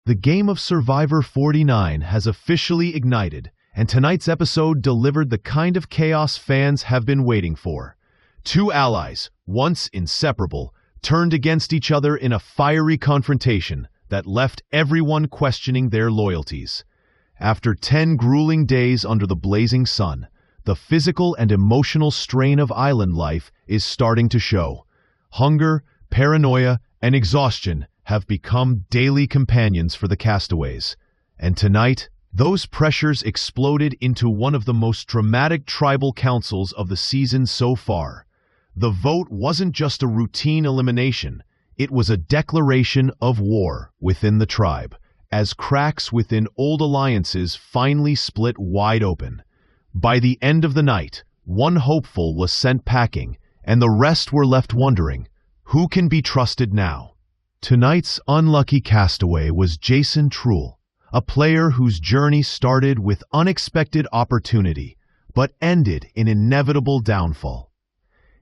The game of Survivor 49 has officially ignited, and tonight's episode delivered the kind of chaos fans have been waiting for. Two allies, once inseparable, turned against each other in a fiery confrontation that left everyone questioning their loyalties. After 10 grueling days under the blazing sun, the physical and emotional strain of island life is starting to show. Hunger, paranoia, and exhaustion have become daily companions for the castaways. And tonight, those pressures exploded into one of the most dramatic tribal councils of the season so far. The vote wasn't just a routine elimination, it was a declaration of war within the tribe, as cracks within old alliances finally split wide open. By the end of the night, one hopeful was sent packing, and the rest were left wondering, who can be trusted now? Tonight's unlucky castaway was Jason Truel, a player whose journey started with unexpected opportunity, but ended in inevitable downfall.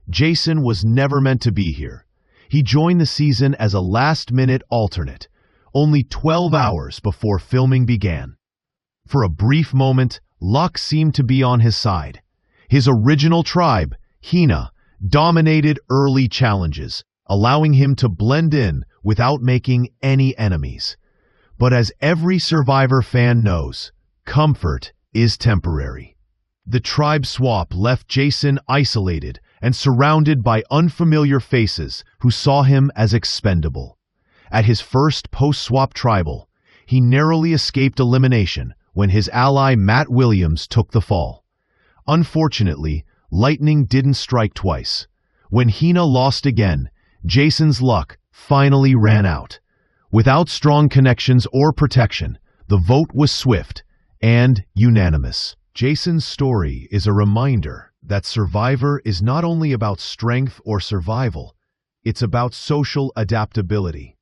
Jason was never meant to be here. He joined the season as a last-minute alternate, only 12 hours before filming began. For a brief moment, luck seemed to be on his side. His original tribe, Hina, dominated early challenges, allowing him to blend in without making any enemies. But as every Survivor fan knows, comfort is temporary. The tribe swap left Jason isolated and surrounded by unfamiliar faces who saw him as expendable. At his first post-swap tribal, he narrowly escaped elimination when his ally Matt Williams took the fall. Unfortunately, lightning didn't strike twice. When Hina lost again, Jason's luck finally ran out. Without strong connections or protection, the vote was swift and unanimous. Jason's story is a reminder that Survivor is not only about strength or survival, it's about social adaptability.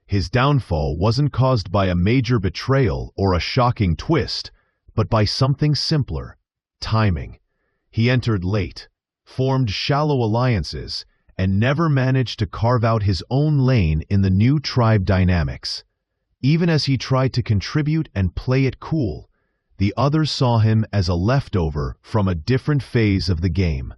His downfall wasn't caused by a major betrayal or a shocking twist, but by something simpler: timing. He entered late, formed shallow alliances, and never managed to carve out his own lane in the new tribe dynamics. Even as he tried to contribute and play it cool, the others saw him as a leftover from a different phase of the game.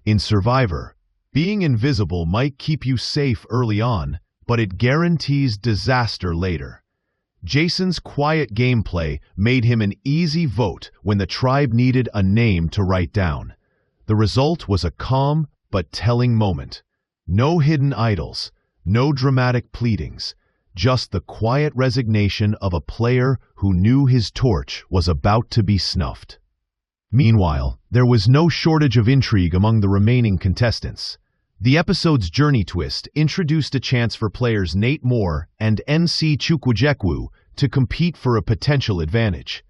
In Survivor, being invisible might keep you safe early on, but it guarantees disaster later. Jason's quiet gameplay made him an easy vote when the tribe needed a name to write down. The result was a calm but telling moment. No hidden idols, no dramatic pleadings, just the quiet resignation of a player who knew his torch was about to be snuffed. Meanwhile, there was no shortage of intrigue among the remaining contestants. The episode's journey twist introduced a chance for players Nate Moore and NC Chukwujekwu to compete for a potential advantage.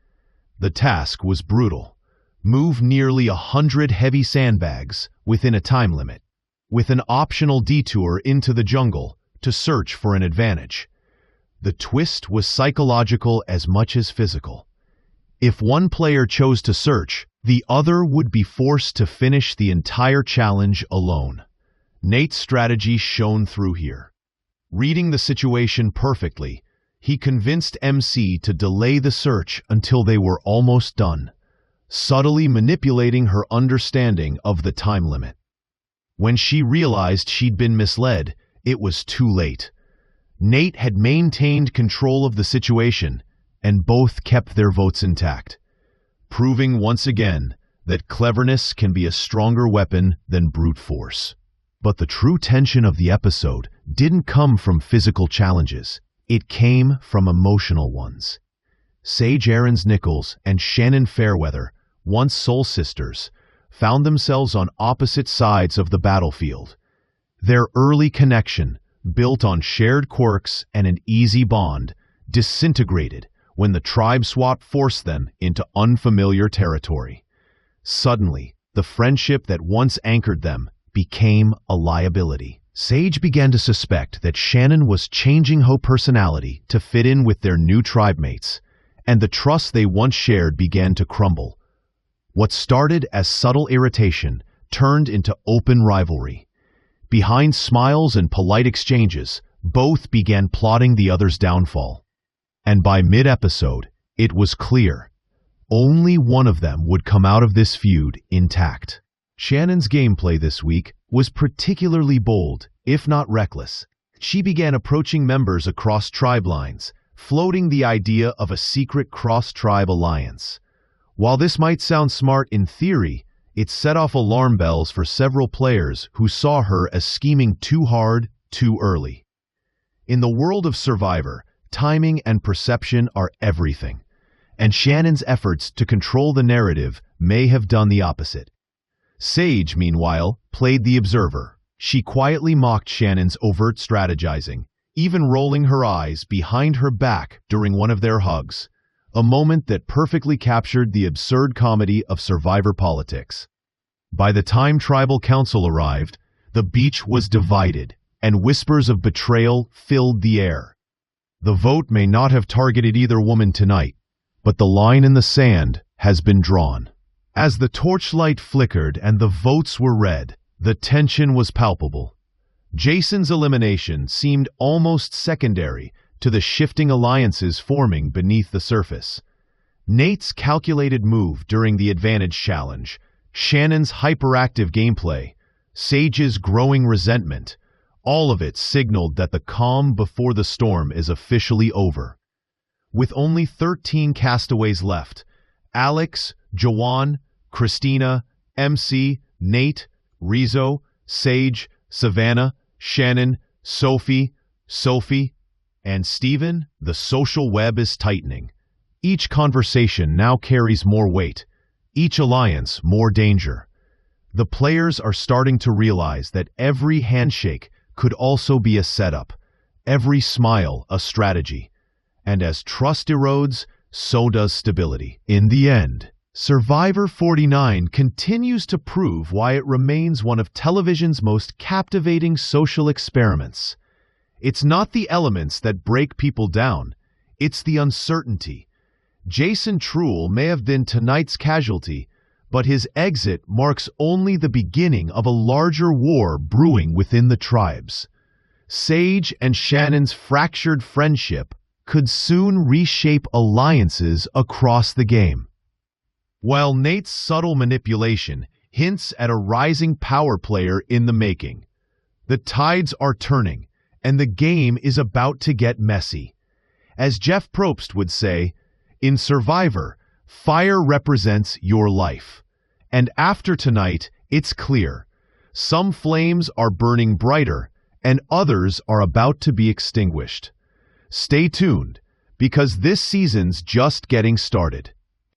The task was brutal. Move nearly 100 heavy sandbags within a time limit, with an optional detour into the jungle to search for an advantage. The twist was psychological as much as physical. If one player chose to search, the other would be forced to finish the entire challenge alone. Nate's strategy shone through here. Reading the situation perfectly, he convinced MC to delay the search until they were almost done, subtly manipulating her understanding of the time limit. When she realized she'd been misled, it was too late. Nate had maintained control of the situation, and both kept their votes intact, proving once again that cleverness can be a stronger weapon than brute force. But the true tension of the episode didn't come from physical challenges. It came from emotional ones. Sage Aarons-Nichols and Shannon Fairweather, once soul sisters, found themselves on opposite sides of the battlefield. Their early connection, built on shared quirks and an easy bond, disintegrated when the tribe swap forced them into unfamiliar territory. Suddenly, the friendship that once anchored them became a liability. Sage began to suspect that Shannon was changing her personality to fit in with their new tribe mates, and the trust they once shared began to crumble. What started as subtle irritation turned into open rivalry. Behind smiles and polite exchanges, both began plotting the other's downfall. And by mid-episode, it was clear. Only one of them would come out of this feud intact. Shannon's gameplay this week was particularly bold, if not reckless. She began approaching members across tribe lines, floating the idea of a secret cross-tribe alliance. While this might sound smart in theory, it set off alarm bells for several players who saw her as scheming too hard, too early. In the world of Survivor, timing and perception are everything, and Shannon's efforts to control the narrative may have done the opposite. Sage, meanwhile, played the observer. She quietly mocked Shannon's overt strategizing, even rolling her eyes behind her back during one of their hugs, a moment that perfectly captured the absurd comedy of Survivor politics. By the time Tribal Council arrived, the beach was divided, and whispers of betrayal filled the air. The vote may not have targeted either woman tonight, but the line in the sand has been drawn. As the torchlight flickered and the votes were read, the tension was palpable. Jason's elimination seemed almost secondary to the shifting alliances forming beneath the surface. Nate's calculated move during the advantage challenge, Shannon's hyperactive gameplay, Sage's growing resentment, all of it signaled that the calm before the storm is officially over. With only 13 castaways left, Alex, Jawan, Christina, MC, Nate, Rizzo, Sage, Savannah, Shannon, Sophie, and Steven, the social web is tightening. Each conversation now carries more weight, each alliance more danger. The players are starting to realize that every handshake could also be a setup, every smile a strategy. And as trust erodes, so does stability. In the end, Survivor 49 continues to prove why it remains one of television's most captivating social experiments. It's not the elements that break people down, it's the uncertainty. Jason Truel may have been tonight's casualty, but his exit marks only the beginning of a larger war brewing within the tribes. Sage and Shannon's fractured friendship could soon reshape alliances across the game. While Nate's subtle manipulation hints at a rising power player in the making, the tides are turning, and the game is about to get messy. As Jeff Probst would say, in Survivor, fire represents your life. And after tonight, it's clear. Some flames are burning brighter, and others are about to be extinguished. Stay tuned, because this season's just getting started.